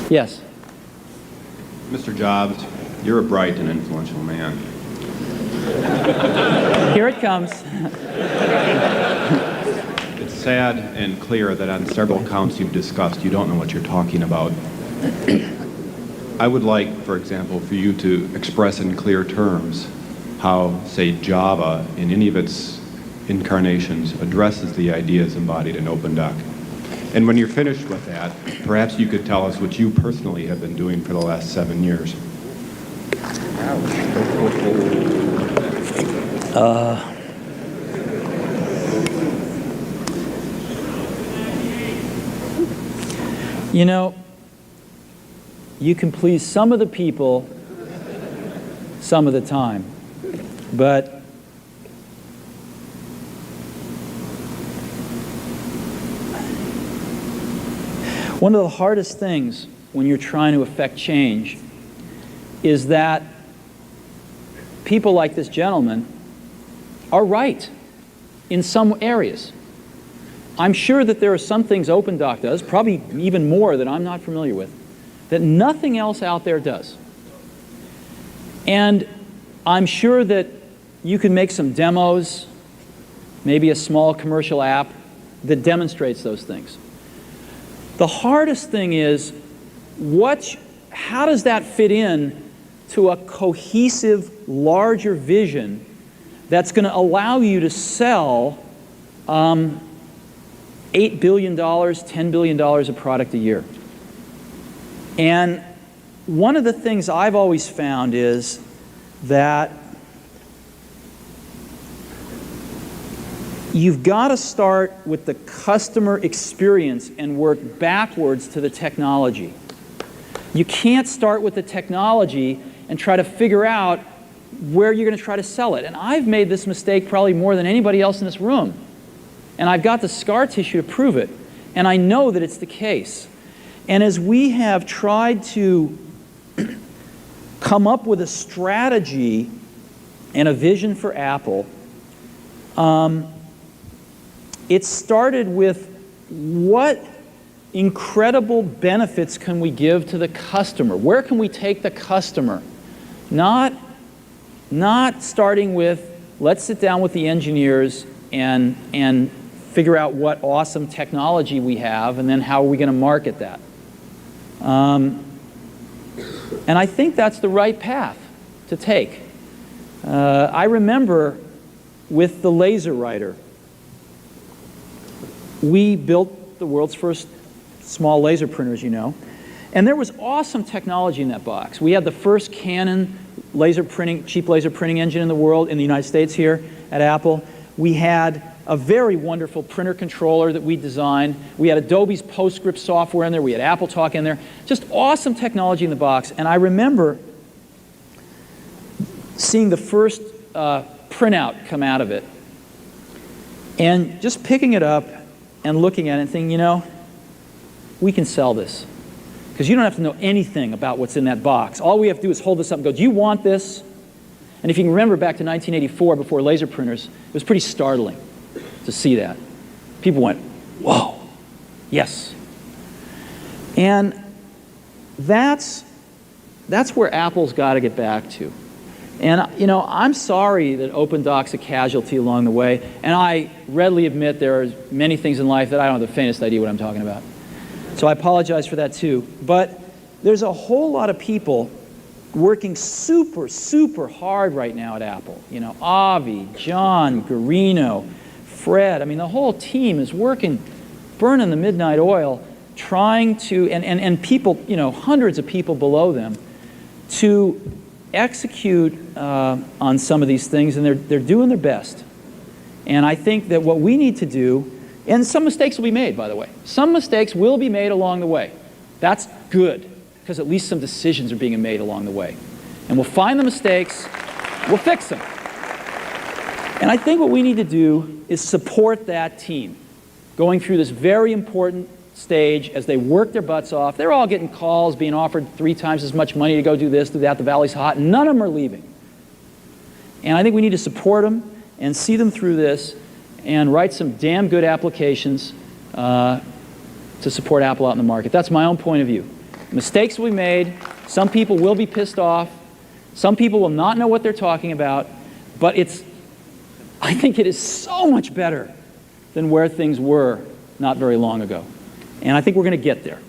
Yes. Mr. Jobs, you're a bright and influential man. Here it comes. It's sad and clear that on several counts you've discussed, you don't know what you're talking about. I would like, for example, for you to express in clear terms how, say, Java, in any of its incarnations, addresses the ideas embodied in OpenDoc. And when you're finished with that, perhaps you could tell us what you personally have been doing for the last 7 years. You know, you can please some of the people some of the time, but one of the hardest things when you're trying to affect change is that people like this gentleman are right in some areas. I'm sure that there are some things OpenDoc does, probably even more that I'm not familiar with, that nothing else out there does. And I'm sure that you can make some demos, maybe a small commercial app that demonstrates those things. The hardest thing is, how does that fit in to a cohesive, larger vision that's going to allow you to sell $8 billion, $10 billion of product a year? And one of the things I've always found is that you've got to start with the customer experience and work backwards to the technology. You can't start with the technology and try to figure out where you're going to try to sell it. And I've made this mistake probably more than anybody else in this room. And I've got the scar tissue to prove it. And I know that it's the case. And as we have tried to come up with a strategy and a vision for Apple, it started with what incredible benefits can we give to the customer? Where can we take the customer? Not starting with, let's sit down with the engineers and figure out what awesome technology we have, and then how are we going to market that? And I think that's the right path to take. I remember with the LaserWriter, we built the world's first small laser printers, you know. And there was awesome technology in that box. We had the first Canon laser printing, cheap laser printing engine in the world, in the United States here at Apple. We had a very wonderful printer controller that we designed. We had Adobe's PostScript software in there. We had AppleTalk in there. Just awesome technology in the box. And I remember seeing the first printout come out of it, and just picking it up and looking at it and thinking, you know, we can sell this. Because you don't have to know anything about what's in that box. All we have to do is hold this up and go, do you want this? And if you can remember back to 1984, before laser printers, it was pretty startling to see that. People went, whoa, yes. And that's where Apple's got to get back to. And, you know, I'm sorry that OpenDoc's a casualty along the way, and I readily admit there are many things in life that I don't have the faintest idea what I'm talking about. So I apologize for that too. But there's a whole lot of people working super, super hard right now at Apple. You know, Avi, John, Garino, Fred. I mean, the whole team is working, burning the midnight oil, trying to, and people, you know, hundreds of people below them, to execute on some of these things, and they're doing their best. And I think that what we need to do, and some mistakes will be made, by the way. Some mistakes will be made along the way. That's good, because at least some decisions are being made along the way. And we'll find the mistakes, we'll fix them. And I think what we need to do is support that team going through this very important stage as they work their butts off. They're all getting calls, being offered 3 times as much money to go do this, do that. The valley's hot, and none of them are leaving. And I think we need to support them and see them through this and write some damn good applications to support Apple out in the market. That's my own point of view. Mistakes will be made. Some people will be pissed off. Some people will not know what they're talking about. But I think it is so much better than where things were not very long ago. And I think we're going to get there.